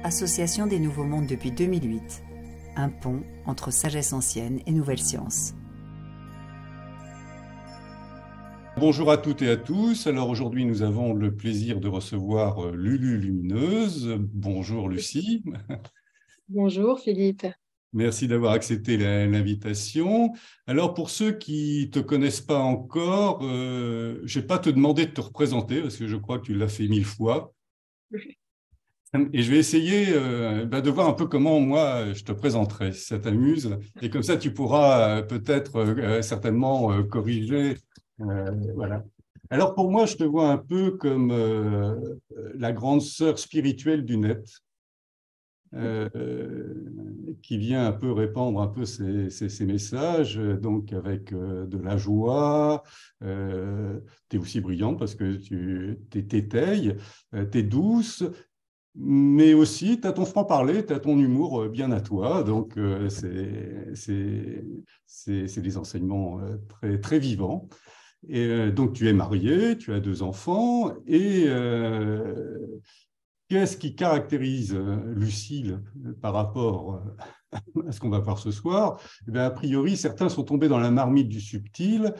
Association des Nouveaux Mondes depuis 2008. Un pont entre sagesse ancienne et nouvelles sciences. Bonjour à toutes et à tous. Alors aujourd'hui, nous avons le plaisir de recevoir Lulu Lumineuse. Bonjour Lucie. Bonjour Philippe. Merci d'avoir accepté l'invitation. Alors pour ceux qui ne te connaissent pas encore, je ne vais pas te demander de te représenter parce que je crois que tu l'as fait 1000 fois. Et je vais essayer de voir un peu comment moi je te présenterai, si ça t'amuse. Et comme ça, tu pourras peut-être certainement corriger. Voilà. Alors pour moi, je te vois un peu comme la grande sœur spirituelle du net, qui vient un peu répandre un peu ces messages, donc avec de la joie. Tu es aussi brillante parce que tu t'étayes, tu es douce. Mais aussi, tu as ton franc-parler, tu as ton humour bien à toi. Donc, c'est des enseignements très, très vivants. Et donc, tu es marié, tu as 2 enfants. Et qu'est-ce qui caractérise Lucille par rapport à ce qu'on va voir ce soir? Eh bien, a priori, certains sont tombés dans la marmite du subtil,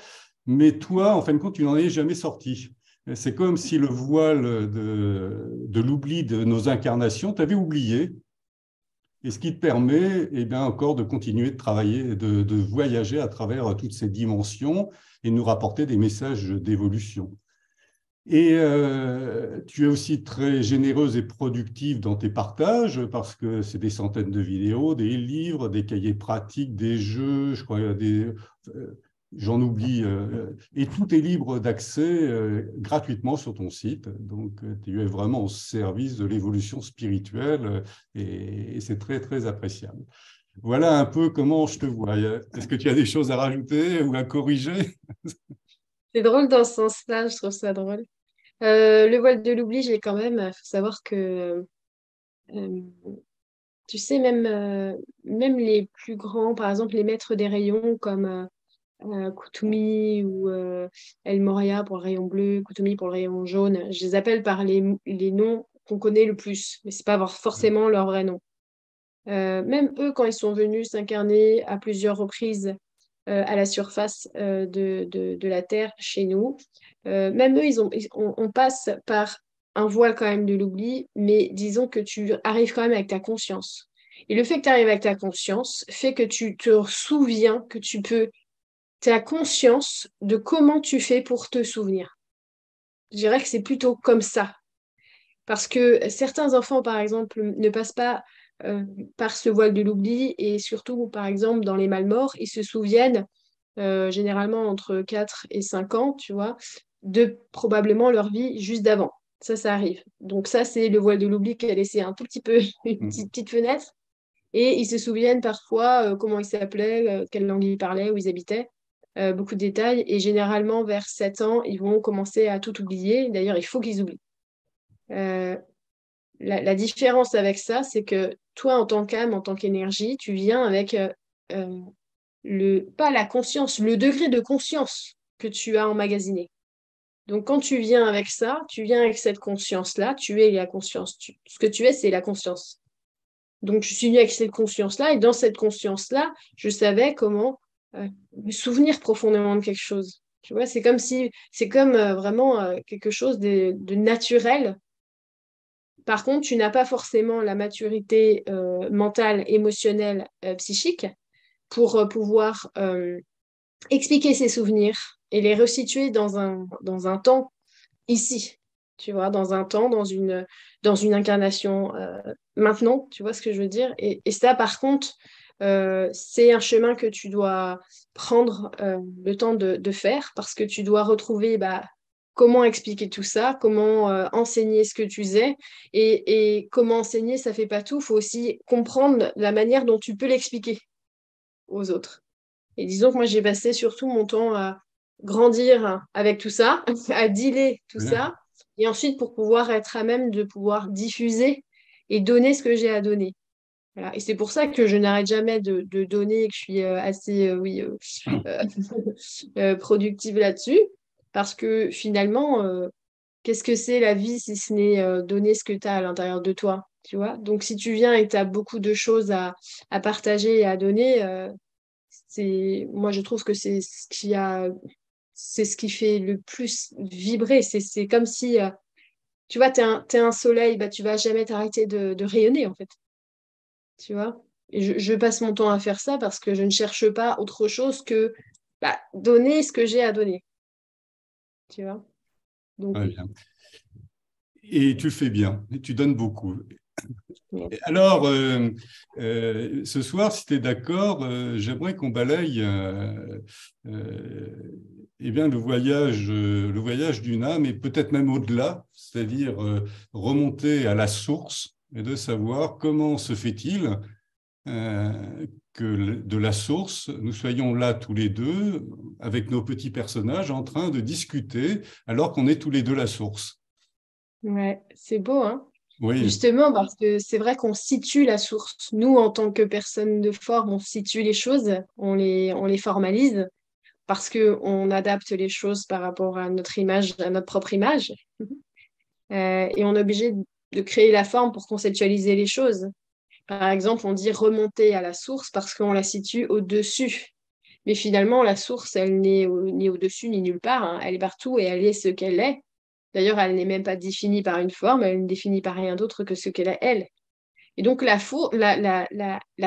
mais toi, en fin de compte, tu n'en es jamais sorti. C'est comme si le voile de l'oubli de nos incarnations t'avait oublié, et ce qui te permet encore de continuer de travailler, de voyager à travers toutes ces dimensions et de nous rapporter des messages d'évolution. Et tu es aussi très généreuse et productive dans tes partages parce que c'est des centaines de vidéos, des livres, des cahiers pratiques, des jeux, je crois, j'en oublie, et tout est libre d'accès gratuitement sur ton site. Donc, tu es vraiment au service de l'évolution spirituelle et c'est très, très appréciable. Voilà un peu comment je te vois. Est-ce que tu as des choses à rajouter ou à corriger? C'est drôle dans ce sens-là, je trouve ça drôle. Le voile de l'oubli, j'ai quand même, il faut savoir que, euh, tu sais, même les plus grands, par exemple les maîtres des rayons comme Kuthumi ou El Moria pour le rayon bleu, Kuthumi pour le rayon jaune, je les appelle par les noms qu'on connaît le plus, mais c'est pas forcément leur vrai nom. Même eux, quand ils sont venus s'incarner à plusieurs reprises à la surface de la Terre chez nous, même eux, on passe par un voile quand même de l'oubli, mais disons que tu arrives quand même avec ta conscience. Et le fait que tu arrives avec ta conscience fait que tu te souviens, que tu as conscience de comment tu fais pour te souvenir. Je dirais que c'est plutôt comme ça. Parce que certains enfants, par exemple, ne passent pas euh, par ce voile de l'oubli et surtout, par exemple, dans les Malmorts, ils se souviennent généralement entre 4 et 5 ans, tu vois, de probablement leur vie juste d'avant. Ça arrive. Donc ça, c'est le voile de l'oubli qui a laissé un tout petit peu une petite fenêtre. Et ils se souviennent parfois comment ils s'appelaient, quelle langue ils parlaient, où ils habitaient, beaucoup de détails. Et généralement, vers 7 ans, ils vont commencer à tout oublier. D'ailleurs, il faut qu'ils oublient. Euh, la différence avec ça, c'est que toi, en tant qu'âme, en tant qu'énergie, tu viens avec euh, pas la conscience, le degré de conscience que tu as emmagasiné. Donc, quand tu viens avec ça, tu viens avec cette conscience-là, tu es la conscience. Ce que tu es, c'est la conscience. Donc, je suis venue avec cette conscience-là, et dans cette conscience-là, je savais comment me souvenir profondément de quelque chose. Tu vois, c'est comme vraiment quelque chose de naturel. Par contre, tu n'as pas forcément la maturité mentale, émotionnelle, psychique pour pouvoir expliquer ces souvenirs et les resituer dans un temps ici, tu vois, dans un temps, dans une incarnation maintenant, tu vois ce que je veux dire? Et ça, par contre, c'est un chemin que tu dois prendre le temps de faire parce que tu dois retrouver comment expliquer tout ça, comment enseigner ce que tu sais. Et comment enseigner, ça fait pas tout. Il faut aussi comprendre la manière dont tu peux l'expliquer aux autres. Et disons que moi, j'ai passé surtout mon temps à grandir avec tout ça, à dealer tout Bien. ça, et ensuite pour pouvoir être à même de pouvoir diffuser et donner ce que j'ai à donner. Voilà. Et c'est pour ça que je n'arrête jamais de donner et que je suis assez oui, euh, productive là-dessus, parce que finalement, qu'est-ce que c'est la vie si ce n'est donner ce que tu as à l'intérieur de toi? tu vois. Donc, si tu viens et que tu as beaucoup de choses à partager et à donner, moi, je trouve que c'est ce qui fait le plus vibrer. C'est comme si, tu vois, t'es un soleil, bah, tu vas jamais t'arrêter de rayonner, en fait. Tu vois? Et je passe mon temps à faire ça parce que je ne cherche pas autre chose que bah, donner ce que j'ai à donner. Tu vois? Donc, Très oui. bien. Et tu le fais bien, et tu donnes beaucoup. Ouais. Alors, ce soir, si tu es d'accord, j'aimerais qu'on balaye eh bien, le voyage d'une âme et peut-être même au-delà, c'est-à-dire remonter à la source et de savoir comment se fait-il que de la source, nous soyons là tous les deux avec nos petits personnages en train de discuter alors qu'on est tous les deux la source. Ouais, c'est beau, hein? Oui, Justement, parce que c'est vrai qu'on situe la source. Nous, en tant que personne de forme, on situe les choses, on les formalise parce qu'on adapte les choses par rapport à notre image, à notre propre image. Et on est obligé de créer la forme pour conceptualiser les choses. Par exemple, on dit remonter à la source parce qu'on la situe au-dessus. Mais finalement, la source, elle n'est ni au-dessus ni nulle part, hein. Elle est partout et elle est ce qu'elle est. D'ailleurs, elle n'est même pas définie par une forme, elle n'est définie par rien d'autre que ce qu'elle est, elle. Et donc, la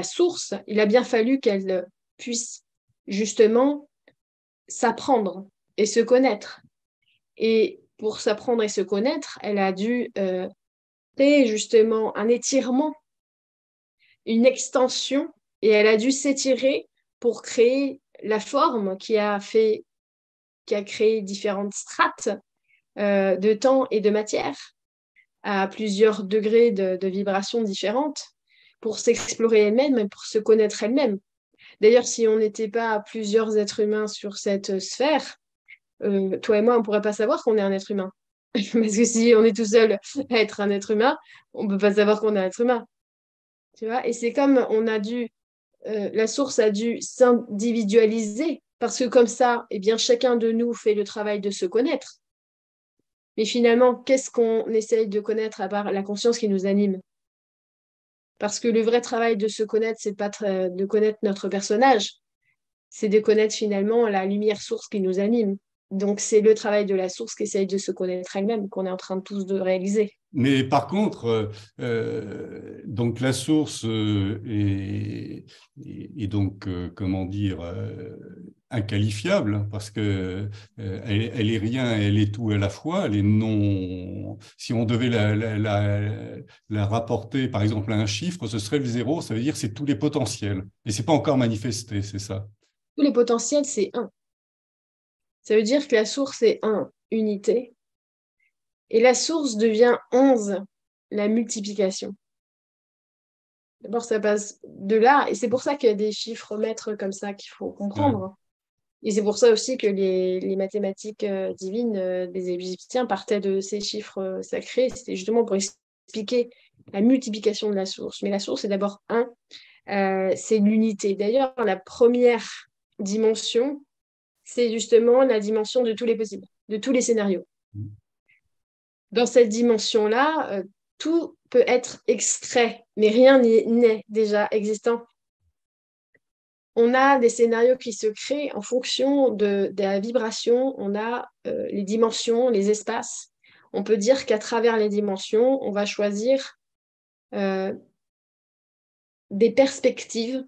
source, il a bien fallu qu'elle puisse justement s'apprendre et se connaître. Et pour s'apprendre et se connaître, elle a dû créer justement un étirement, une extension, et elle a dû s'étirer pour créer la forme qui a créé différentes strates de temps et de matière à plusieurs degrés de vibration différentes pour s'explorer elle-même et pour se connaître elle-même. D'ailleurs, si on n'était pas plusieurs êtres humains sur cette sphère, toi et moi, on ne pourrait pas savoir qu'on est un être humain. Parce que si on est tout seul à être un être humain, on ne peut pas savoir qu'on est un être humain. Tu vois? Et c'est comme la source a dû s'individualiser parce que comme ça, eh bien, chacun de nous fait le travail de se connaître. Mais finalement, qu'est-ce qu'on essaye de connaître à part la conscience qui nous anime? Parce que le vrai travail de se connaître, c'est pas de connaître notre personnage, c'est de connaître finalement la lumière source qui nous anime. Donc c'est le travail de la source qui essaye de se connaître elle-même, qu'on est en train tous de réaliser. mais par contre, donc la source est donc, comment dire, inqualifiable parce que elle est rien, elle est tout à la fois. Elle est non. Si on devait la rapporter, par exemple, à un chiffre, ce serait le zéro. Ça veut dire que c'est tous les potentiels. Et c'est pas encore manifesté, c'est ça. Tous les potentiels, c'est un. Ça veut dire que la source est un, unité. Et la source devient 11, la multiplication. D'abord, ça passe de là, et c'est pour ça qu'il y a des chiffres maîtres comme ça qu'il faut Ouais. comprendre. Et c'est pour ça aussi que les mathématiques divines des Égyptiens partaient de ces chiffres sacrés. C'était justement pour expliquer la multiplication de la source. Mais la source est d'abord un, c'est l'unité. D'ailleurs, la première dimension, c'est justement la dimension de tous les possibles, de tous les scénarios. Dans cette dimension-là, tout peut être extrait, mais rien n'est déjà existant. On a des scénarios qui se créent en fonction de la vibration, on a les dimensions, les espaces. On peut dire qu'à travers les dimensions, on va choisir euh, des perspectives,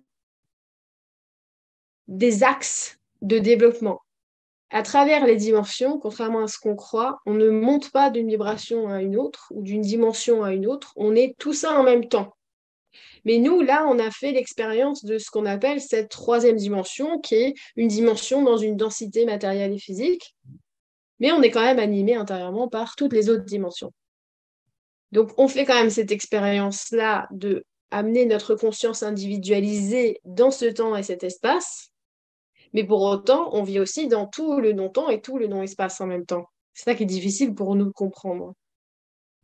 des axes de développement. À travers les dimensions, contrairement à ce qu'on croit, on ne monte pas d'une vibration à une autre ou d'une dimension à une autre, on est tout ça en même temps. Mais nous, là, on a fait l'expérience de ce qu'on appelle cette troisième dimension, qui est une dimension dans une densité matérielle et physique, mais on est quand même animé intérieurement par toutes les autres dimensions. Donc, on fait quand même cette expérience-là de amener notre conscience individualisée dans ce temps et cet espace, mais pour autant, on vit aussi dans tout le non-temps et tout le non-espace en même temps. C'est ça qui est difficile pour nous de comprendre.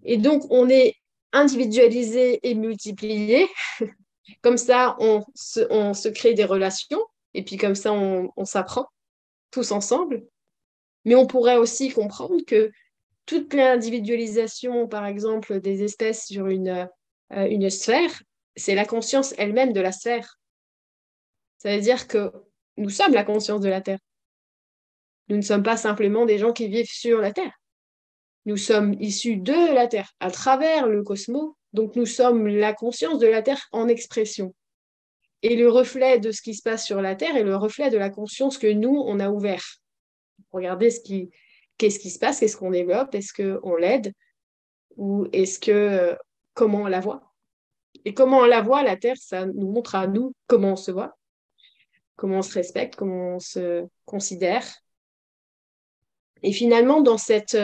Et donc, on est individualisé et multiplié. Comme ça, on se crée des relations et puis comme ça, on s'apprend tous ensemble. Mais on pourrait aussi comprendre que toute l'individualisation, par exemple, des espèces sur une sphère, c'est la conscience elle-même de la sphère. Ça veut dire que nous sommes la conscience de la Terre. Nous ne sommes pas simplement des gens qui vivent sur la Terre. Nous sommes issus de la Terre, à travers le cosmos. Donc nous sommes la conscience de la Terre en expression. Et le reflet de ce qui se passe sur la Terre est le reflet de la conscience que nous, on a ouvert. Regardez qu'est-ce qui se passe, qu'est-ce qu'on développe, est-ce qu'on l'aide ou est-ce que comment on la voit. Et comment on la voit, la Terre, ça nous montre à nous comment on se voit, comment on se respecte, comment on se considère. Et finalement, dans cette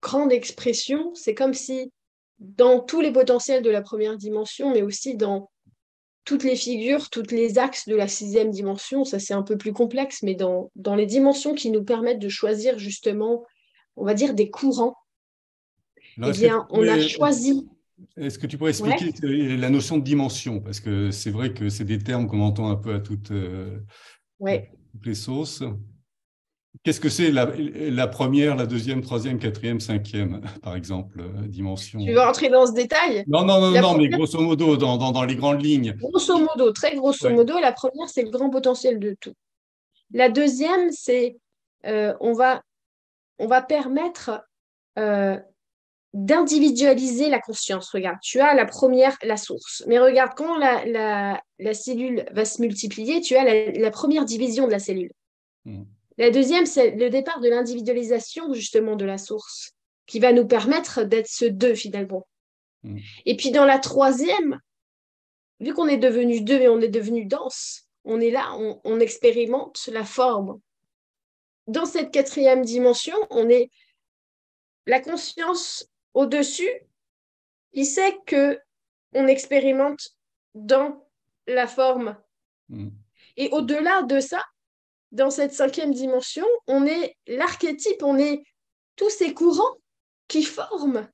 grande expression, c'est comme si dans tous les potentiels de la première dimension, mais aussi dans toutes les figures, tous les axes de la 6e dimension, ça c'est un peu plus complexe, mais dans les dimensions qui nous permettent de choisir justement, on va dire, des courants, Alors, on a choisi. Est-ce que tu pourrais Ouais. expliquer la notion de dimension? Parce que c'est vrai que c'est des termes qu'on entend un peu à toutes les sauces. Qu'est-ce que c'est la première, la deuxième, troisième, quatrième, cinquième, par exemple, dimension? Tu veux rentrer dans ce détail? Non, mais grosso modo, dans les grandes lignes. Grosso modo, très grosso modo, la première, c'est le grand potentiel de tout. La deuxième, c'est on va permettre d'individualiser la conscience. Regarde, tu as la première, la source. Mais regarde, quand la cellule va se multiplier, tu as la première division de la cellule. La deuxième, c'est le départ de l'individualisation justement de la source, qui va nous permettre d'être ce deux finalement. Et puis dans la troisième, vu qu'on est devenu deux et on est devenu dense, on est là, on expérimente la forme. Dans cette quatrième dimension, on est la conscience au-dessus qui sait que on expérimente dans la forme. Et au-delà de ça, dans cette 5e dimension, on est l'archétype, on est tous ces courants qui forment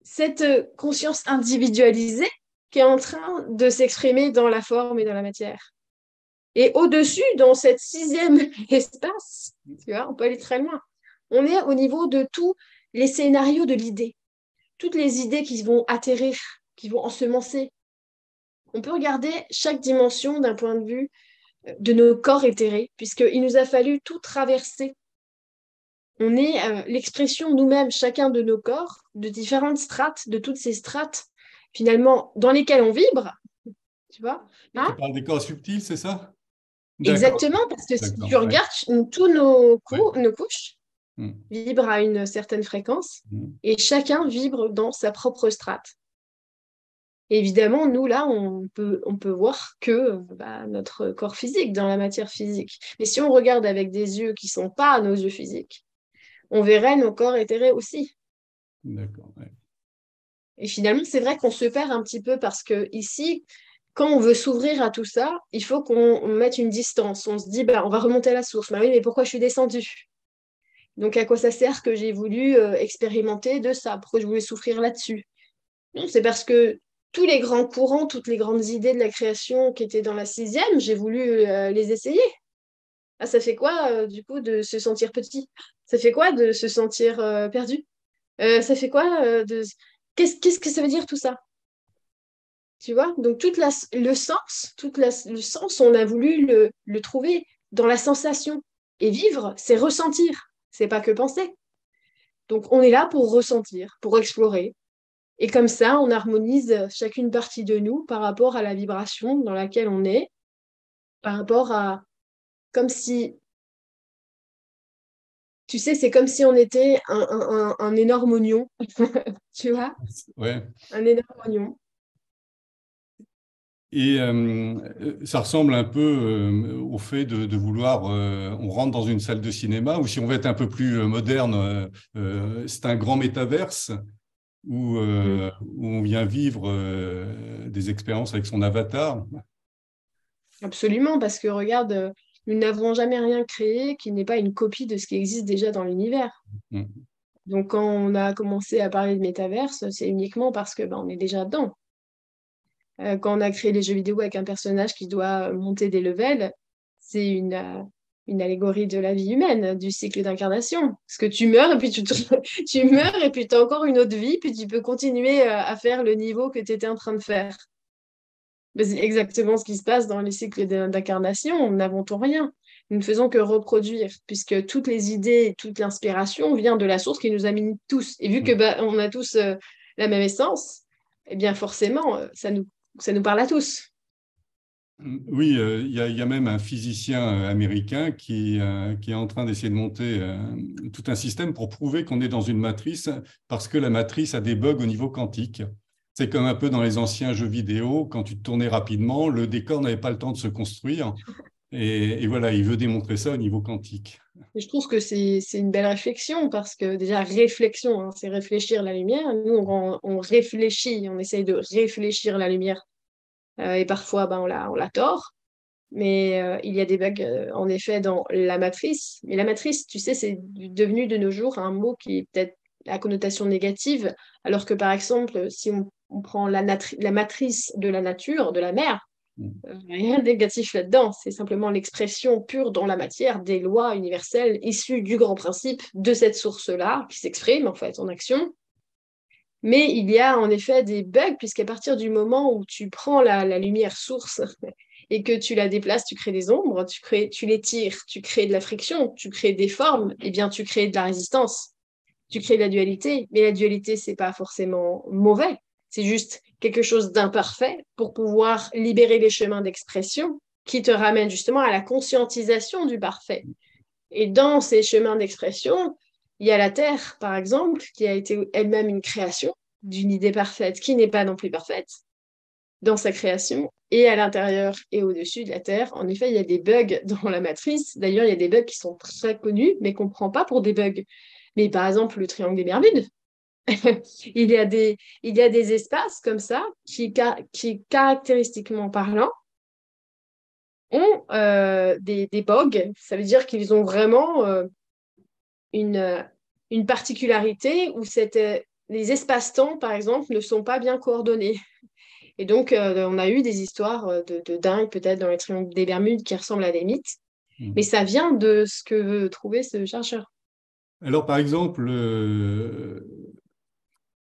cette conscience individualisée qui est en train de s'exprimer dans la forme et dans la matière. Et au-dessus, dans cette 6e espace, tu vois, on peut aller très loin, on est au niveau de tous les scénarios de l'idée, toutes les idées qui vont atterrir, qui vont ensemencer. On peut regarder chaque dimension d'un point de vue de nos corps éthérés, puisqu'il nous a fallu tout traverser. On est l'expression nous-mêmes, chacun de nos corps, de différentes strates, de toutes ces strates, finalement, dans lesquelles on vibre, tu vois. Hein? Tu parles des corps subtils, c'est ça? Exactement, parce que si tu regardes, tous nos couches vibrent à une certaine fréquence, et chacun vibre dans sa propre strate. Et évidemment, nous, là, on peut voir que notre corps physique, dans la matière physique. Mais si on regarde avec des yeux qui ne sont pas nos yeux physiques, on verrait nos corps éthérés aussi. D'accord. Ouais. Et finalement, c'est vrai qu'on se perd un petit peu parce que ici, quand on veut s'ouvrir à tout ça, il faut qu'on mette une distance. On se dit, on va remonter à la source. Oui, mais pourquoi je suis descendue? Donc, à quoi ça sert que j'ai voulu expérimenter de ça? Pourquoi je voulais souffrir là-dessus? Non, c'est parce que tous les grands courants, toutes les grandes idées de la création qui étaient dans la 6e, j'ai voulu les essayer. Ah, ça fait quoi, du coup, de se sentir petit? Ça fait quoi de se sentir perdu? Ça fait quoi Qu'est-ce que ça veut dire tout ça? Tu vois? Donc, le sens, on a voulu le trouver dans la sensation. Et vivre, c'est ressentir, c'est pas que penser. Donc, on est là pour ressentir, pour explorer. Et comme ça, on harmonise chacune partie de nous par rapport à la vibration dans laquelle on est, par rapport à... Comme si... Tu sais, c'est comme si on était un énorme oignon, tu vois? Ouais. Un énorme oignon. Et ça ressemble un peu au fait de vouloir... on rentre dans une salle de cinéma, ou si on veut être un peu plus moderne, c'est un grand métaverse où on vient vivre des expériences avec son avatar. Absolument, parce que regarde, nous n'avons jamais rien créé qui n'est pas une copie de ce qui existe déjà dans l'univers. Donc quand on a commencé à parler de métaverse, c'est uniquement parce que on est déjà dedans. Quand on a créé les jeux vidéo avec un personnage qui doit monter des levels, c'est une allégorie de la vie humaine, du cycle d'incarnation. Parce que tu meurs et puis tu meurs et puis tu as encore une autre vie, puis tu peux continuer à faire le niveau que tu étais en train de faire. Mais c'est exactement ce qui se passe dans les cycles d'incarnation. Nous n'inventons rien. Nous ne faisons que reproduire, puisque toutes les idées, toute l'inspiration vient de la source qui nous a mis tous. Et vu que on a tous la même essence, eh bien forcément, ça nous parle à tous. Oui, il y a même un physicien américain qui est en train d'essayer de monter tout un système pour prouver qu'on est dans une matrice parce que la matrice a des bugs au niveau quantique. C'est comme un peu dans les anciens jeux vidéo, quand tu te tournais rapidement, le décor n'avait pas le temps de se construire. Et voilà, il veut démontrer ça au niveau quantique. Et je trouve que c'est une belle réflexion parce que déjà, réflexion, hein, c'est réfléchir la lumière. Nous, on réfléchit, on essaye de réfléchir la lumière. Et parfois, ben, on l'a tort. Mais il y a des bugs, en effet, dans la matrice. Mais la matrice, tu sais, c'est devenu de nos jours un mot qui est peut-être à connotation négative, alors que, par exemple, si on prend la matrice de la nature, de la mer, rien de négatif là-dedans. C'est simplement l'expression pure dans la matière des lois universelles issues du grand principe de cette source-là, qui s'exprime, en fait, en action. Mais il y a en effet des bugs, puisqu'à partir du moment où tu prends la lumière source et que tu la déplaces, tu crées des ombres, tu les tires, tu crées de la friction, tu crées des formes, et bien tu crées de la résistance, tu crées de la dualité. Mais la dualité, c'est pas forcément mauvais, c'est juste quelque chose d'imparfait pour pouvoir libérer les chemins d'expression qui te ramènent justement à la conscientisation du parfait. Et dans ces chemins d'expression, il y a la Terre, par exemple, qui a été elle-même une création d'une idée parfaite qui n'est pas non plus parfaite dans sa création. Et à l'intérieur et au-dessus de la Terre, en effet, il y a des bugs dans la matrice. D'ailleurs, il y a des bugs qui sont très connus, mais qu'on ne prend pas pour des bugs. Mais par exemple, le triangle des Bermudes. il y a des espaces comme ça qui caractéristiquement parlant, ont des bugs. Ça veut dire qu'ils ont vraiment une particularité où les espaces-temps, par exemple, ne sont pas bien coordonnés. Et donc, on a eu des histoires de dingue, peut-être, dans les triangles des Bermudes qui ressemblent à des mythes. Mais ça vient de ce que veut trouver ce chercheur. Alors, par exemple,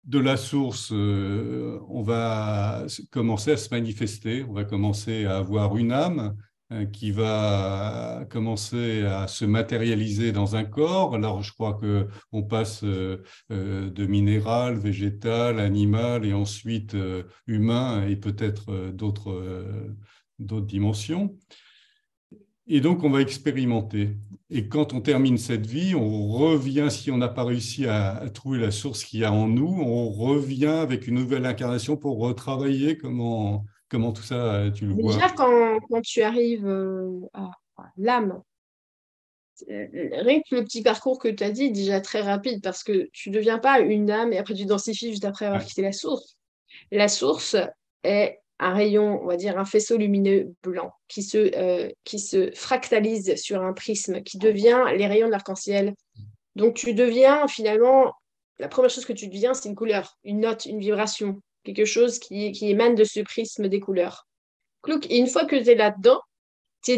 de la source, on va commencer à se manifester, on va commencer à avoir une âme qui va commencer à se matérialiser dans un corps. Alors, je crois qu'on passe de minéral, végétal, animal et ensuite humain et peut-être d'autres dimensions. Et donc, on va expérimenter. Et quand on termine cette vie, on revient, si on n'a pas réussi à trouver la source qu'il y a en nous, on revient avec une nouvelle incarnation pour retravailler comment tout ça, tu le vois. Déjà, quand tu arrives à l'âme, rien que le petit parcours que tu as dit est déjà très rapide parce que tu ne deviens pas une âme et après tu densifies juste après avoir quitté la source. La source est un rayon, on va dire un faisceau lumineux blanc qui se fractalise sur un prisme, qui devient les rayons de l'arc-en-ciel. Donc tu deviens finalement, la première chose que tu deviens, c'est une couleur, une note, une vibration, quelque chose qui émane de ce prisme des couleurs. Et une fois que tu es là-dedans, tu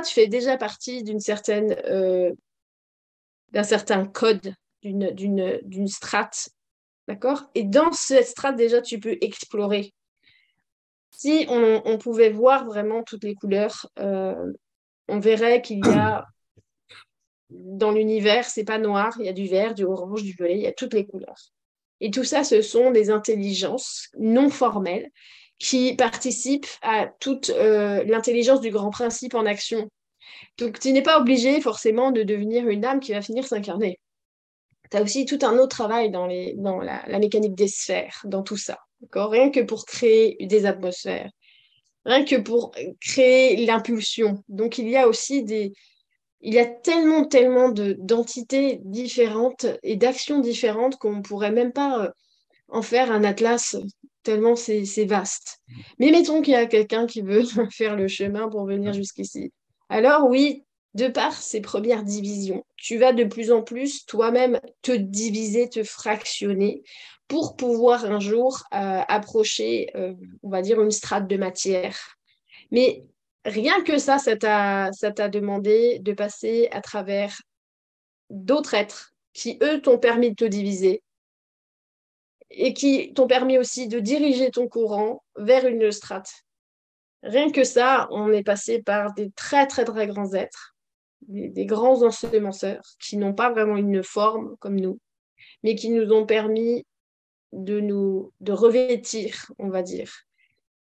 fais déjà partie d'un certain code, d'une strate, d'accord? Et dans cette strate, déjà, tu peux explorer. Si on pouvait voir vraiment toutes les couleurs, on verrait qu'il y a dans l'univers, c'est pas noir, il y a du vert, du orange, du violet, il y a toutes les couleurs. Et tout ça, ce sont des intelligences non formelles qui participent à toute l'intelligence du grand principe en action. Donc, tu n'es pas obligé forcément de devenir une âme qui va finir s'incarner. Tu as aussi tout un autre travail dans la mécanique des sphères, dans tout ça. Rien que pour créer des atmosphères, rien que pour créer l'impulsion. Donc, il y a aussi il y a tellement d'entités différentes et d'actions différentes qu'on ne pourrait même pas en faire un atlas, tellement c'est vaste. Mais mettons qu'il y a quelqu'un qui veut faire le chemin pour venir jusqu'ici. Alors oui, de par ces premières divisions, tu vas de plus en plus toi-même te diviser, te fractionner pour pouvoir un jour approcher, on va dire, une strate de matière. Mais rien que ça t'a demandé de passer à travers d'autres êtres qui, eux, t'ont permis de te diviser et qui t'ont permis aussi de diriger ton courant vers une strate. Rien que ça, on est passé par des très, très, très grands êtres, des grands ensemenceurs qui n'ont pas vraiment une forme comme nous, mais qui nous ont permis de revêtir, on va dire,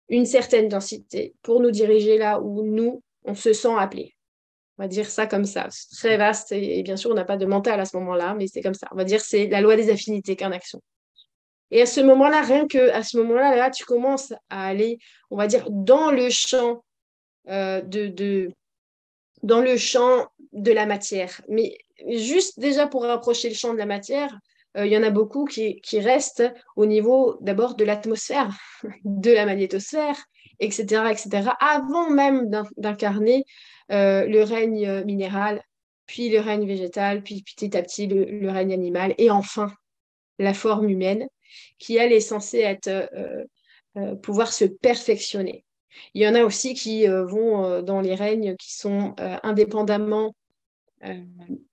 une certaine densité pour nous diriger là où nous, on se sent appelé. On va dire ça comme ça. C'est très vaste et bien sûr, on n'a pas de mental à ce moment-là, mais c'est comme ça. On va dire c'est la loi des affinités qu'en action. Et à ce moment-là, rien que à ce moment-là, là, tu commences à aller, on va dire, dans le champ dans le champ de la matière. Mais juste déjà pour rapprocher le champ de la matière, il y en a beaucoup qui restent au niveau d'abord de l'atmosphère, de la magnétosphère, etc., etc., avant même d'incarner le règne minéral, puis le règne végétal, puis petit à petit le règne animal, et enfin la forme humaine, qui, elle, est censée pouvoir se perfectionner. Il y en a aussi qui vont dans les règnes qui sont indépendamment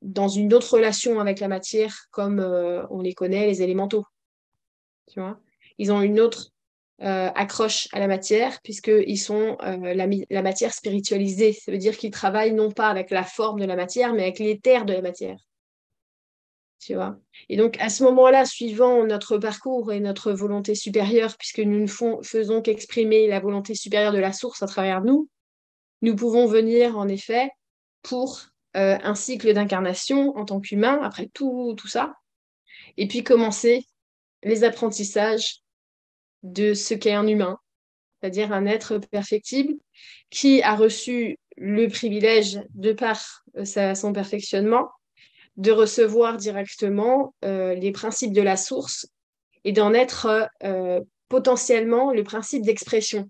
dans une autre relation avec la matière, comme on les connaît, les élémentaux. Tu vois, ils ont une autre accroche à la matière, puisqu'ils sont la matière spiritualisée. Ça veut dire qu'ils travaillent non pas avec la forme de la matière, mais avec l'éther de la matière. Tu vois. Et donc, à ce moment-là, suivant notre parcours et notre volonté supérieure, puisque nous ne faisons qu'exprimer la volonté supérieure de la source à travers nous, nous pouvons venir, en effet, pour un cycle d'incarnation en tant qu'humain, après tout ça, et puis commencer les apprentissages de ce qu'est un humain, c'est-à-dire un être perfectible qui a reçu le privilège, de par son perfectionnement, de recevoir directement les principes de la source et d'en être potentiellement le principe d'expression,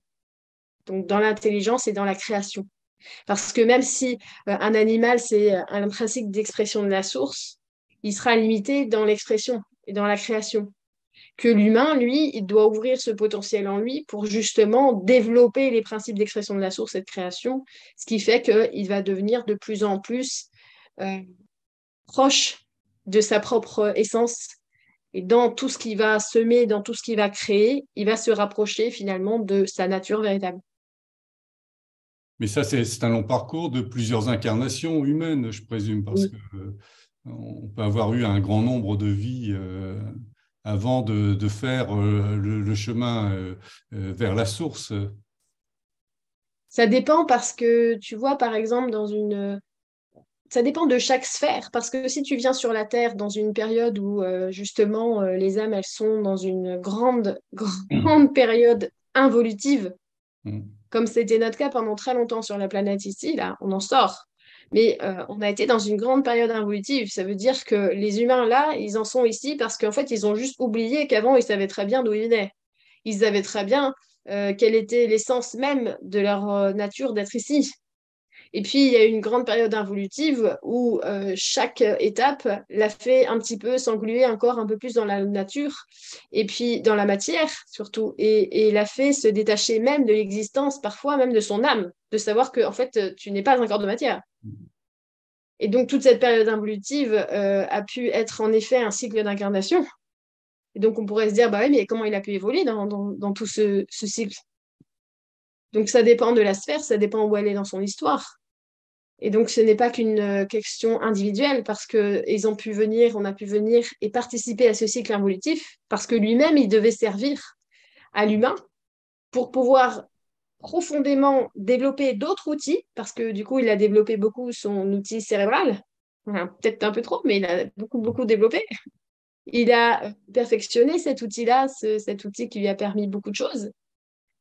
donc dans l'intelligence et dans la création. Parce que même si un animal, c'est un principe d'expression de la source, il sera limité dans l'expression et dans la création. Que l'humain, lui, il doit ouvrir ce potentiel en lui pour justement développer les principes d'expression de la source et de création, ce qui fait qu'il va devenir de plus en plus proche de sa propre essence. Et dans tout ce qu'il va semer, dans tout ce qu'il va créer, il va se rapprocher finalement de sa nature véritable. Mais ça, c'est un long parcours de plusieurs incarnations humaines, je présume, parce Oui. que on peut avoir eu un grand nombre de vies avant de faire le chemin vers la source. Ça dépend parce que, tu vois, par exemple, ça dépend de chaque sphère, parce que si tu viens sur la Terre dans une période où justement les âmes, elles sont dans une grande, grande période involutive, comme c'était notre cas pendant très longtemps sur la planète ici, là, on en sort. Mais on a été dans une grande période involutive. Ça veut dire que les humains, là, ils en sont ici parce qu'en fait, ils ont juste oublié qu'avant, ils savaient très bien d'où ils venaient. Ils savaient très bien quelle était l'essence même de leur nature d'être ici. Et puis, il y a eu une grande période involutive où chaque étape l'a fait un petit peu s'engluer encore un peu plus dans la nature et puis dans la matière surtout. Et l'a fait se détacher même de l'existence, parfois même de son âme, de savoir que en fait, tu n'es pas un corps de matière. Et donc, toute cette période involutive a pu être en effet un cycle d'incarnation. Et donc, on pourrait se dire, bah oui, mais comment il a pu évoluer dans tout ce cycle? Donc, ça dépend de la sphère, ça dépend où elle est dans son histoire. Et donc, ce n'est pas qu'une question individuelle parce qu'on a pu venir et participer à ce cycle involutif parce que lui-même, il devait servir à l'humain pour pouvoir profondément développer d'autres outils parce que du coup, il a développé beaucoup son outil cérébral. Enfin, peut-être un peu trop, mais il a beaucoup, beaucoup développé. Il a perfectionné cet outil-là, cet outil qui lui a permis beaucoup de choses.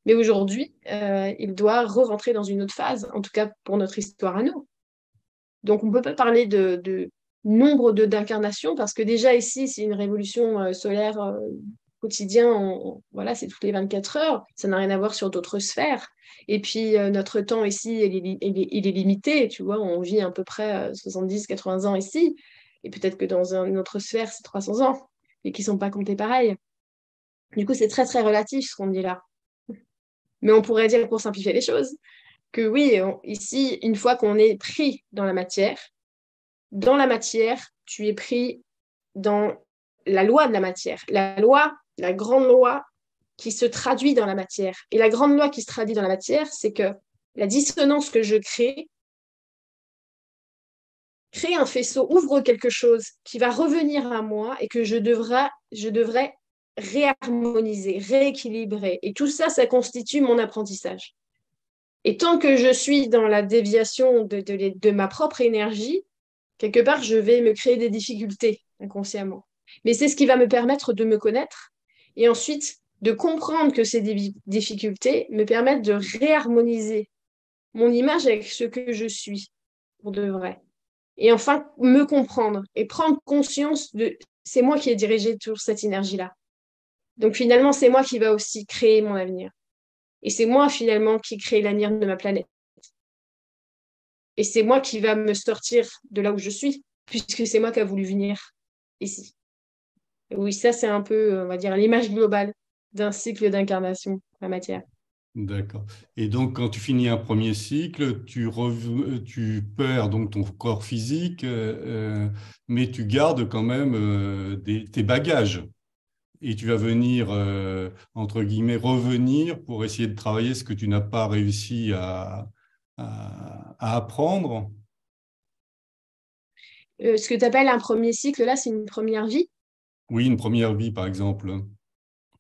Mais aujourd'hui, il doit re-rentrer dans une autre phase, en tout cas pour notre histoire à nous. Donc, on ne peut pas parler de nombre d'incarnations parce que déjà ici, c'est une révolution solaire quotidien. Voilà, c'est toutes les 24 heures. Ça n'a rien à voir sur d'autres sphères. Et puis, notre temps ici, il est limité. Tu vois, on vit à peu près 70-80 ans ici. Et peut-être que dans une autre sphère, c'est 300 ans. Et qui ne sont pas comptés pareil. Du coup, c'est très, très relatif ce qu'on dit là. Mais on pourrait dire, pour simplifier les choses, que oui, ici, une fois qu'on est pris dans la matière, tu es pris dans la loi de la matière. La loi, la grande loi qui se traduit dans la matière. Et la grande loi qui se traduit dans la matière, c'est que la dissonance que je crée un faisceau, ouvre quelque chose qui va revenir à moi et que je devrais réharmoniser, rééquilibrer. Et tout ça, ça constitue mon apprentissage. Et tant que je suis dans la déviation de ma propre énergie, quelque part, je vais me créer des difficultés inconsciemment. Mais c'est ce qui va me permettre de me connaître et ensuite de comprendre que ces difficultés me permettent de réharmoniser mon image avec ce que je suis pour de vrai. Et enfin, me comprendre et prendre conscience de c'est moi qui ai dirigé toute cette énergie-là. Donc finalement, c'est moi qui va aussi créer mon avenir. Et c'est moi finalement qui crée l'avenir de ma planète. Et c'est moi qui va me sortir de là où je suis, puisque c'est moi qui a voulu venir ici. Et oui, ça c'est un peu, on va dire, l'image globale d'un cycle d'incarnation, la matière. D'accord. Et donc, quand tu finis un premier cycle, tu perds donc ton corps physique, mais tu gardes quand même tes bagages. Et tu vas venir, entre guillemets, revenir pour essayer de travailler ce que tu n'as pas réussi à apprendre. Ce que tu appelles un premier cycle, là, c'est une première vie. Oui, une première vie, par exemple.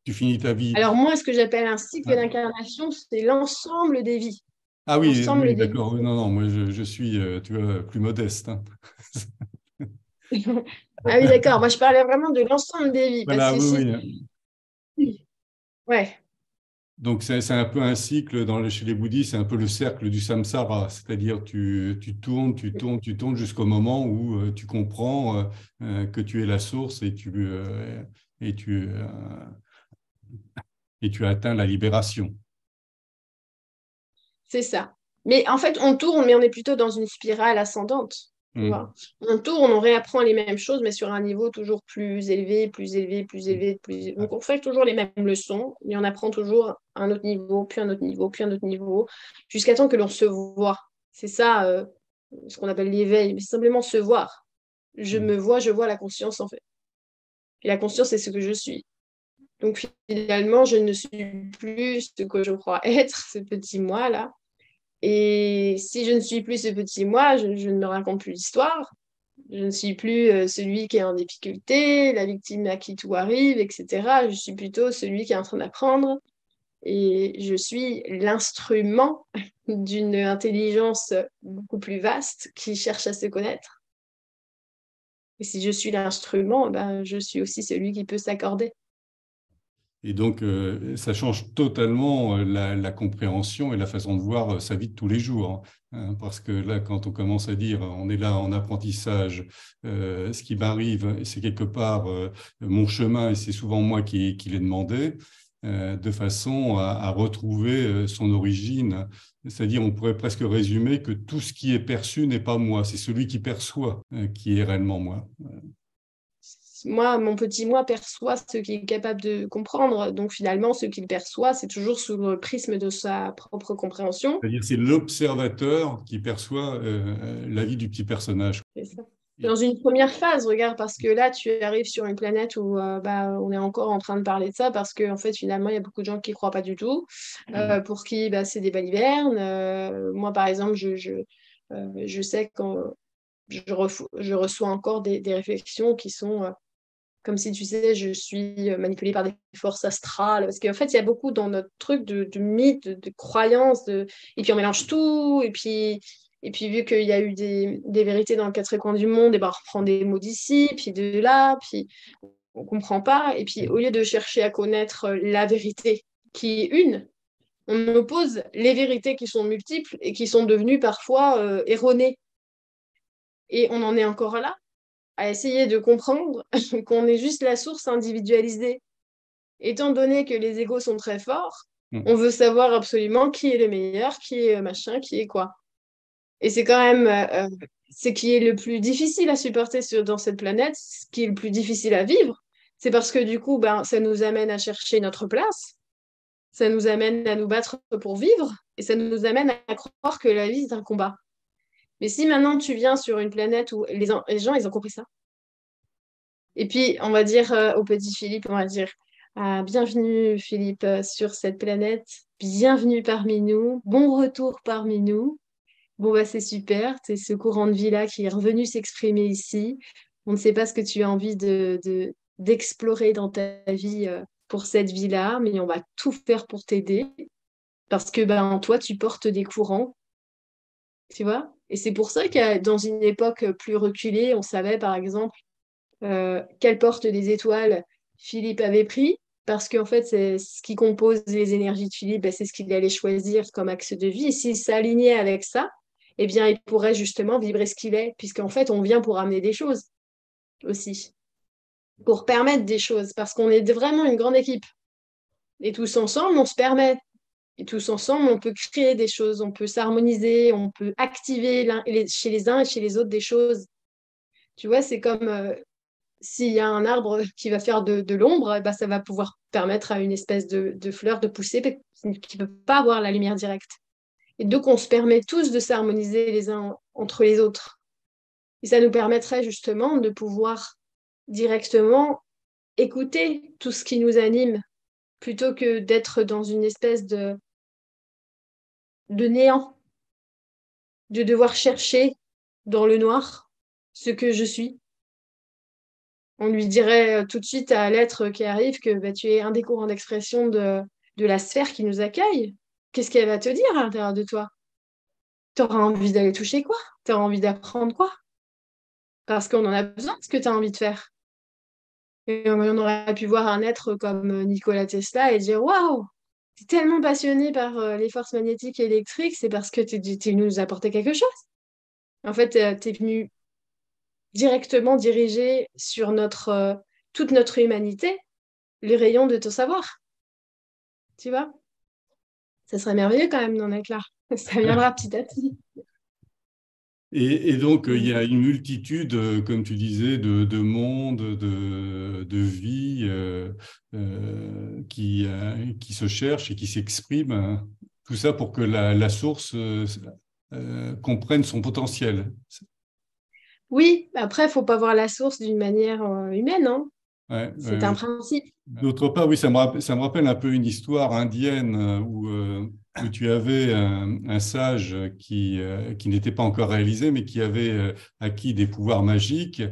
Tu finis ta vie. Alors moi, ce que j'appelle un cycle d'incarnation, c'est l'ensemble des vies. Ah oui, L'ensemble oui, des vies. d'accord. Non, non, moi, je suis, tu vois, plus modeste, hein. Ah oui, d'accord. Moi, je parlais vraiment de l'ensemble des vies. Parce Voilà, que oui, si... oui. Ouais, Donc, c'est un peu un cycle chez les bouddhistes, c'est un peu le cercle du samsara, c'est-à-dire tu tournes, tu tournes, tu tournes jusqu'au moment où tu comprends que tu es la source et tu, euh, et tu atteins la libération. c'est ça. Mais en fait, on tourne, mais on est plutôt dans une spirale ascendante. Tu Mm. vois. On tourne, on réapprend les mêmes choses, mais sur un niveau toujours plus élevé, plus élevé, plus élevé, plus élevé. Donc, on fait toujours les mêmes leçons, mais on apprend toujours un autre niveau, puis un autre niveau, puis un autre niveau, jusqu'à temps que l'on se voit. C'est ça, ce qu'on appelle l'éveil, mais c'est simplement se voir. Je me vois, je vois la conscience, en fait. Et la conscience, c'est ce que je suis. Donc, finalement, je ne suis plus ce que je crois être, ce petit moi-là. Et si je ne suis plus ce petit moi, je ne me raconte plus l'histoire. Je ne suis plus celui qui est en difficulté, la victime à qui tout arrive, etc. Je suis plutôt celui qui est en train d'apprendre. Et je suis l'instrument d'une intelligence beaucoup plus vaste qui cherche à se connaître. Et si je suis l'instrument, ben, je suis aussi celui qui peut s'accorder. Et donc, ça change totalement la compréhension et la façon de voir sa vie de tous les jours, hein. Parce que là, quand on commence à dire, on est là en apprentissage, ce qui m'arrive, c'est quelque part mon chemin et c'est souvent moi qui l'ai demandé, de façon à retrouver son origine. C'est-à-dire, on pourrait presque résumer que tout ce qui est perçu n'est pas moi, c'est celui qui perçoit qui est réellement moi. Moi, mon petit moi perçoit ce qu'il est capable de comprendre. Donc finalement, ce qu'il perçoit, c'est toujours sous le prisme de sa propre compréhension. C'est-à-dire, c'est l'observateur qui perçoit la vie du petit personnage. C'est ça. Dans une première phase, regarde, parce que là, tu arrives sur une planète où bah, on est encore en train de parler de ça, parce qu'en fait, finalement, il y a beaucoup de gens qui ne croient pas du tout, pour qui bah, c'est des balivernes. Moi, par exemple, je sais quand je reçois encore des réflexions qui sont comme si, tu sais, je suis manipulée par des forces astrales. Parce qu'en fait, il y a beaucoup dans notre truc de mythes, de croyances, et puis on mélange tout, et puis vu qu'il y a eu des vérités dans les quatre coins du monde, et ben on reprend des mots d'ici, puis de là, puis on comprend pas. Et puis au lieu de chercher à connaître la vérité qui est une, on oppose les vérités qui sont multiples et qui sont devenues parfois erronées. Et on en est encore là à essayer de comprendre qu'on est juste la source individualisée. Étant donné que les égos sont très forts, on veut savoir absolument qui est le meilleur, qui est machin, qui est quoi. Et c'est quand même ce qui est le plus difficile à supporter dans cette planète, ce qui est le plus difficile à vivre, c'est parce que du coup, ben, ça nous amène à chercher notre place. Ça nous amène à nous battre pour vivre et ça nous amène à croire que la vie, c'est un combat. Mais si maintenant tu viens sur une planète où les gens, ils ont compris ça. Et puis, on va dire au petit Philippe, on va dire, ah, bienvenue Philippe sur cette planète, bienvenue parmi nous, bon retour parmi nous. Bon, bah, c'est super, c'est ce courant de vie-là qui est revenu s'exprimer ici. On ne sait pas ce que tu as envie d'explorer dans ta vie pour cette vie-là, mais on va tout faire pour t'aider parce que ben, toi, tu portes des courants, tu vois. Et c'est pour ça que dans une époque plus reculée, on savait par exemple quelle porte des étoiles Philippe avait pris, parce qu'en fait, c'est ce qui compose les énergies de Philippe, ben, c'est ce qu'il allait choisir comme axe de vie. Et s'il s'alignait avec ça, eh bien, il pourrait justement vibrer ce qu'il est, puisqu'en fait, on vient pour amener des choses aussi, pour permettre des choses, parce qu'on est vraiment une grande équipe. Et tous ensemble, on se permet. Et tous ensemble, on peut créer des choses, on peut s'harmoniser, on peut activer chez les uns et chez les autres des choses. Tu vois, c'est comme s'il y a un arbre qui va faire de l'ombre, bah, ça va pouvoir permettre à une espèce de fleur de pousser qui ne peut pas avoir la lumière directe. Et donc, on se permet tous de s'harmoniser les uns entre les autres. Et ça nous permettrait justement de pouvoir directement écouter tout ce qui nous anime, plutôt que d'être dans une espèce de néant, de devoir chercher dans le noir ce que je suis. On lui dirait tout de suite à l'être qui arrive que bah, tu es un des courants d'expression de la sphère qui nous accueille. Qu'est-ce qu'elle va te dire à l'intérieur de toi? Tu auras envie d'aller toucher quoi? Tu auras envie d'apprendre quoi? Parce qu'on en a besoin de ce que tu as envie de faire. Et on aurait pu voir un être comme Nikola Tesla et dire waouh, tu es tellement passionné par les forces magnétiques et électriques, c'est parce que tu es venu nous apporter quelque chose. En fait, tu es venu directement diriger sur toute notre humanité les rayons de ton savoir. Tu vois? Ça serait merveilleux quand même d'en être là. Ça viendra petit à petit. Et donc, il y a une multitude, comme tu disais, de mondes, de vies qui se cherchent et qui s'expriment. Hein. Tout ça pour que la source comprenne son potentiel. Oui, après, il ne faut pas voir la source d'une manière humaine, hein. Ouais, C'est ouais, un ouais. principe. D'autre part, oui, ça me rappelle un peu une histoire indienne où tu avais un sage qui n'était pas encore réalisé, mais qui avait acquis des pouvoirs magiques.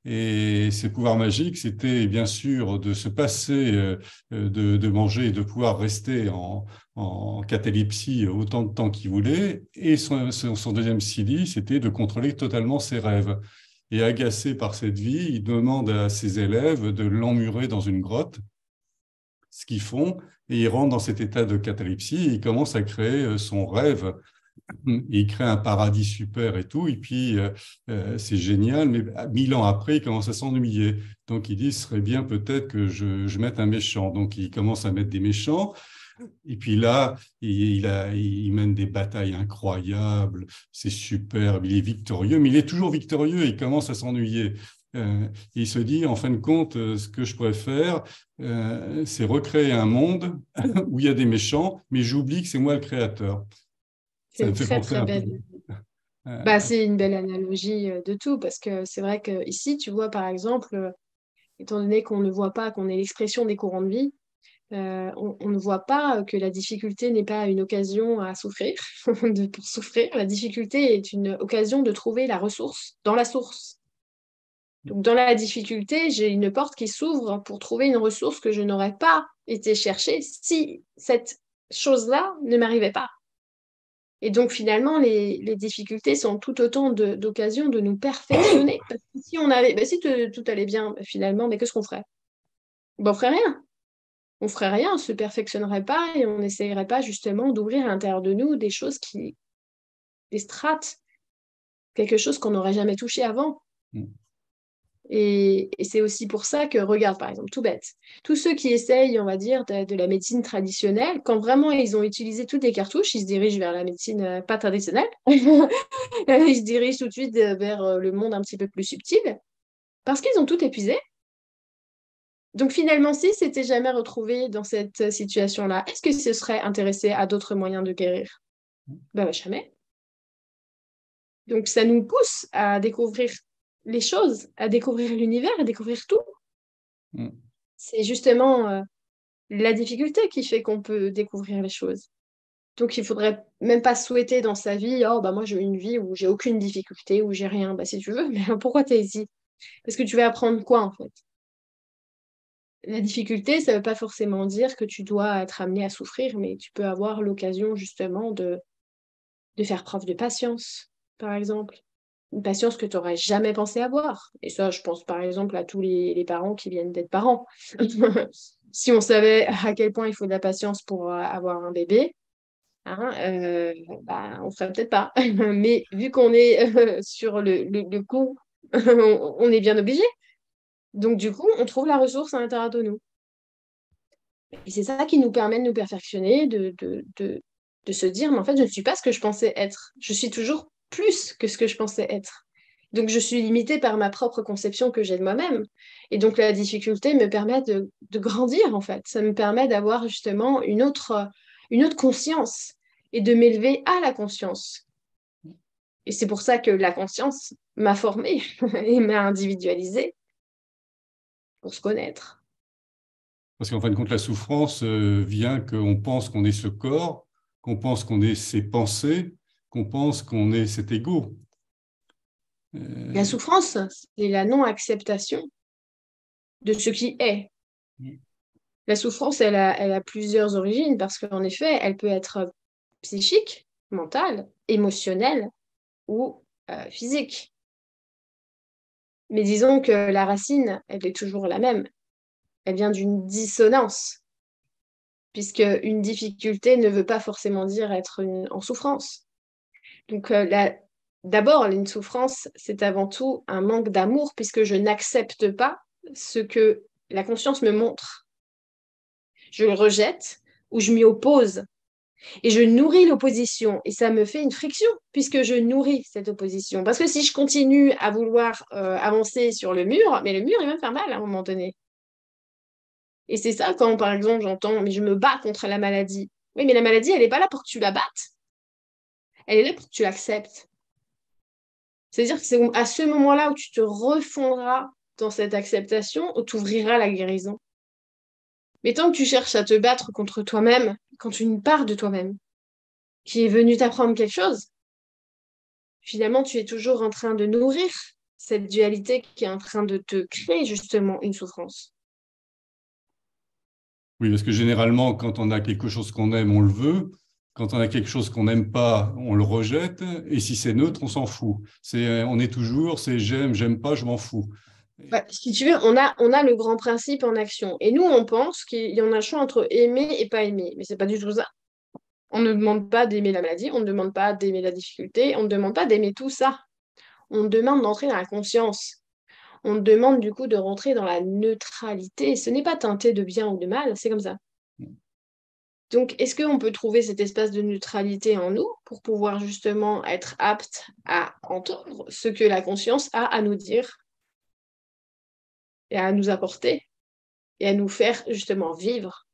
Et ces pouvoirs magiques, c'était bien sûr de se passer de manger et de pouvoir rester en catalepsie autant de temps qu'il voulait. Et son deuxième CDI, c'était de contrôler totalement ses rêves. Et agacé par cette vie, il demande à ses élèves de l'emmurer dans une grotte, ce qu'ils font, et ils rentrent dans cet état de catalepsie, et ils commencent à créer son rêve. Et ils créent un paradis super et tout, et puis c'est génial, mais 1000 ans après, ils commencent à s'ennuyer. Donc ils disent, ce serait bien peut-être que je mette un méchant. Donc ils commencent à mettre des méchants, et puis là, il mène des batailles incroyables, c'est superbe, il est victorieux, mais il est toujours victorieux, il commence à s'ennuyer. Il se dit, en fin de compte, ce que je pourrais faire, c'est recréer un monde où il y a des méchants, mais j'oublie que c'est moi le créateur. C'est Ça me une fait très, penser très un peu. belle. Bah, Euh, c'est une belle analogie de tout, parce que c'est vrai que ici, tu vois, par exemple, étant donné qu'on ne voit pas, qu'on est l'expression des courants de vie, on ne voit pas que la difficulté n'est pas une occasion à souffrir, pour souffrir. La difficulté est une occasion de trouver la ressource dans la source. Donc, dans la difficulté, j'ai une porte qui s'ouvre pour trouver une ressource que je n'aurais pas été chercher si cette chose-là ne m'arrivait pas. Et donc, finalement, les difficultés sont tout autant d'occasions de nous perfectionner. Parce que si on avait, bah, si tout allait bien, bah, finalement, mais qu'est-ce qu'on ferait? Ben, on ferait rien. On ferait rien, on se perfectionnerait pas et on n'essayerait pas justement d'ouvrir à l'intérieur de nous des choses des strates, quelque chose qu'on n'aurait jamais touché avant. Et c'est aussi pour ça que, regarde, par exemple, tout bête, tous ceux qui essayent, on va dire, de la médecine traditionnelle, quand vraiment ils ont utilisé toutes les cartouches, ils se dirigent vers la médecine pas traditionnelle. Ils se dirigent tout de suite vers le monde un petit peu plus subtil, parce qu'ils ont tout épuisé. Donc finalement, si s'était jamais retrouvé dans cette situation-là, est-ce que se serait intéressé à d'autres moyens de guérir? Ben, jamais. Donc ça nous pousse à découvrir les choses, à découvrir l'univers, à découvrir tout. Mm. C'est justement la difficulté qui fait qu'on peut découvrir les choses. Donc il faudrait même pas souhaiter dans sa vie, oh bah moi j'ai une vie où j'ai aucune difficulté, où j'ai rien. Bah si tu veux, mais pourquoi t'es ici? Parce que tu vas apprendre quoi en fait? La difficulté, ça ne veut pas forcément dire que tu dois être amené à souffrir, mais tu peux avoir l'occasion justement de faire preuve de patience, par exemple. Une patience que tu n'aurais jamais pensé avoir. Et ça, je pense par exemple à tous les parents qui viennent d'être parents. Si on savait à quel point il faut de la patience pour avoir un bébé, hein, bah, on ne ferait peut-être pas. Mais vu qu'on est sur le coup, on est bien obligé. Donc du coup, on trouve la ressource à l'intérieur de nous. Et c'est ça qui nous permet de nous perfectionner, de se dire, mais en fait, je ne suis pas ce que je pensais être. Je suis toujours plus que ce que je pensais être. Donc, je suis limitée par ma propre conception que j'ai de moi-même. Et donc, la difficulté me permet de grandir, en fait. Ça me permet d'avoir justement une autre conscience et de m'élever à la conscience. Et c'est pour ça que la conscience m'a formée et m'a individualisée pour se connaître. Parce qu'en fin de compte, la souffrance vient qu'on pense qu'on est ce corps, qu'on pense qu'on est ses pensées, qu'on pense qu'on est cet ego. La Euh, souffrance, c'est la non-acceptation de ce qui est. La souffrance, elle a plusieurs origines parce qu'en effet, elle peut être psychique, mentale, émotionnelle ou physique. Mais disons que la racine, elle est toujours la même. Elle vient d'une dissonance, puisque une difficulté ne veut pas forcément dire être en souffrance. Donc, d'abord, une souffrance, c'est avant tout un manque d'amour, puisque je n'accepte pas ce que la conscience me montre. Je le rejette ou je m'y oppose. Et je nourris l'opposition. Et ça me fait une friction, puisque je nourris cette opposition. Parce que si je continue à vouloir avancer sur le mur, mais le mur, il va me faire mal à un moment donné. Et c'est ça quand, par exemple, j'entends, mais je me bats contre la maladie. Oui, mais la maladie, elle n'est pas là pour que tu la battes. Elle est là pour que tu l'acceptes. C'est-à-dire que c'est à ce moment-là où tu te refondras dans cette acceptation, où tu ouvriras la guérison. Mais tant que tu cherches à te battre contre toi-même, contre une part de toi-même qui est venue t'apprendre quelque chose, finalement, tu es toujours en train de nourrir cette dualité qui est en train de te créer justement une souffrance. oui, parce que généralement, quand on a quelque chose qu'on aime, on le veut. Quand on a quelque chose qu'on n'aime pas, on le rejette. Et si c'est neutre, on s'en fout. On est toujours, c'est j'aime, j'aime pas, je m'en fous. Bah, si tu veux, on a le grand principe en action. Et nous, on pense qu'il y en a un choix entre aimer et pas aimer. Mais c'est pas du tout ça. On ne demande pas d'aimer la maladie, on ne demande pas d'aimer la difficulté, on ne demande pas d'aimer tout ça. On demande d'entrer dans la conscience. On demande du coup de rentrer dans la neutralité. Ce n'est pas teinté de bien ou de mal, c'est comme ça. Donc, est-ce qu'on peut trouver cet espace de neutralité en nous pour pouvoir justement être apte à entendre ce que la conscience a à nous dire et à nous apporter et à nous faire justement vivre?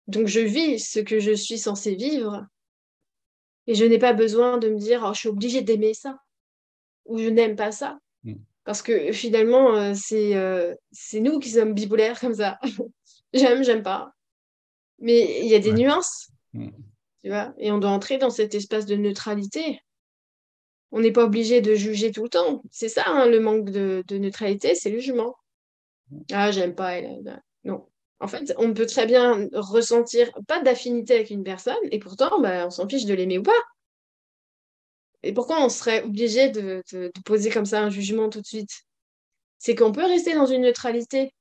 Donc, je vis ce que je suis censée vivre et je n'ai pas besoin de me dire, oh, je suis obligée d'aimer ça ou je n'aime pas ça. Parce que finalement, c'est nous qui sommes bipolaires comme ça. J'aime, j'aime pas. Mais il y a des Ouais. nuances, tu vois, et on doit entrer dans cet espace de neutralité. On n'est pas obligé de juger tout le temps. C'est ça, hein, le manque de neutralité, c'est le jugement. Ah, j'aime pas elle. Non. En fait, on peut très bien ressentir pas d'affinité avec une personne, et pourtant, bah, on s'en fiche de l'aimer ou pas. Et pourquoi on serait obligé de poser comme ça un jugement tout de suite? C'est qu'on peut rester dans une neutralité.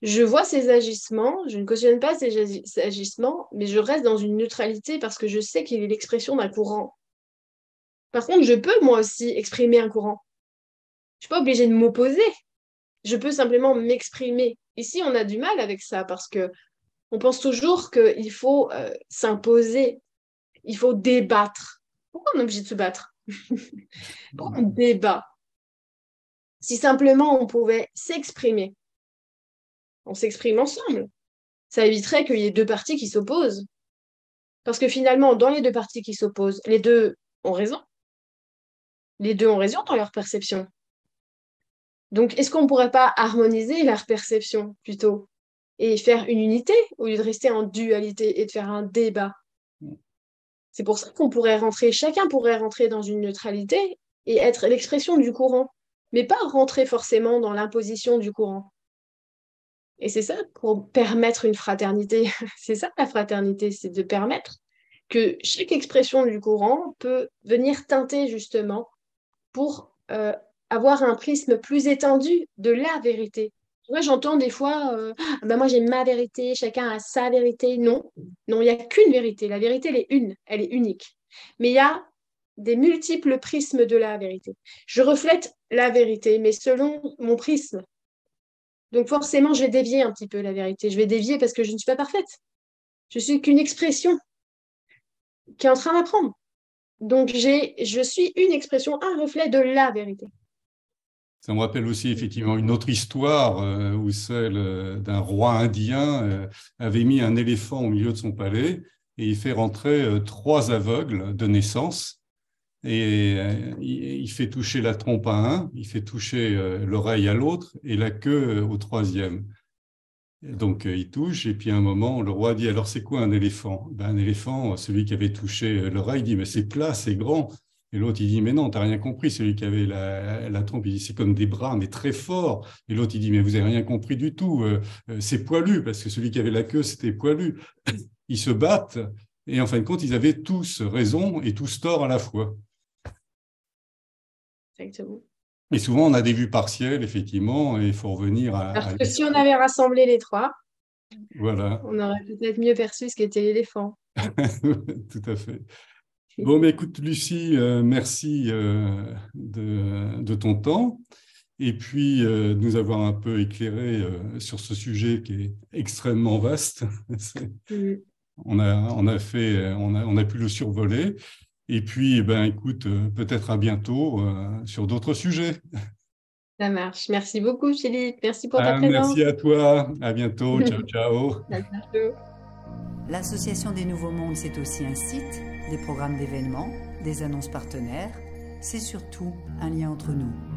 Je vois ses agissements, je ne cautionne pas ses agissements, mais je reste dans une neutralité parce que je sais qu'il est l'expression d'un courant. Par contre, je peux moi aussi exprimer un courant. Je ne suis pas obligée de m'opposer. Je peux simplement m'exprimer. Ici, on a du mal avec ça parce que on pense toujours qu'il faut s'imposer, il faut débattre. Pourquoi on est obligé de se battre? Pourquoi on débat? Si simplement on pouvait s'exprimer on s'exprime ensemble. Ça éviterait qu'il y ait deux parties qui s'opposent. Parce que finalement, dans les deux parties qui s'opposent, les deux ont raison. Les deux ont raison dans leur perception. Donc, est-ce qu'on ne pourrait pas harmoniser leur perception plutôt et faire une unité au lieu de rester en dualité et de faire un débat? C'est pour ça qu'on pourrait rentrer, chacun pourrait rentrer dans une neutralité et être l'expression du courant, mais pas rentrer forcément dans l'imposition du courant. Et c'est ça pour permettre une fraternité. C'est ça la fraternité, c'est de permettre que chaque expression du courant peut venir teinter justement pour avoir un prisme plus étendu de la vérité. Moi, j'entends des fois, ben moi j'ai ma vérité, chacun a sa vérité. Non, non, il n'y a qu'une vérité. La vérité, elle est une, elle est unique. Mais il y a des multiples prismes de la vérité. Je reflète la vérité, mais selon mon prisme. Donc forcément, je vais dévier un petit peu la vérité. Je vais dévier parce que je ne suis pas parfaite. Je suis qu'une expression qui est en train d'apprendre. Donc je suis une expression, un reflet de la vérité. Ça me rappelle aussi effectivement une autre histoire où celle d'un roi indien avait mis un éléphant au milieu de son palais et il fait rentrer 3 aveugles de naissance et il fait toucher la trompe à un, il fait toucher l'oreille à l'autre et la queue au 3e. Donc, il touche, et puis à un moment, le roi dit, alors c'est quoi un éléphant? Ben, un éléphant, celui qui avait touché l'oreille, dit, mais c'est plat, c'est grand. Et l'autre, il dit, mais non, t'as rien compris. Celui qui avait la trompe, il dit, c'est comme des bras, mais très forts. Et l'autre, il dit, mais vous avez rien compris du tout. C'est poilu, parce que celui qui avait la queue, c'était poilu. Ils se battent, et en fin de compte, ils avaient tous raison et tous tort à la fois. Exactement. Et souvent, on a des vues partielles, effectivement, et il faut revenir à... Alors que si on avait rassemblé les 3, voilà. on aurait peut-être mieux perçu ce qu'était l'éléphant. Tout à fait. Bon, mais écoute, Lucie, merci de ton temps et puis de nous avoir un peu éclairé sur ce sujet qui est extrêmement vaste. On a pu le survoler. Et puis, ben, écoute, peut-être à bientôt sur d'autres sujets. Ça marche. Merci beaucoup, Philippe. Merci pour ta présence. Merci à toi. À bientôt. Ciao, ciao. À bientôt. L'Association des Nouveaux Mondes, c'est aussi un site, des programmes d'événements, des annonces partenaires. C'est surtout un lien entre nous.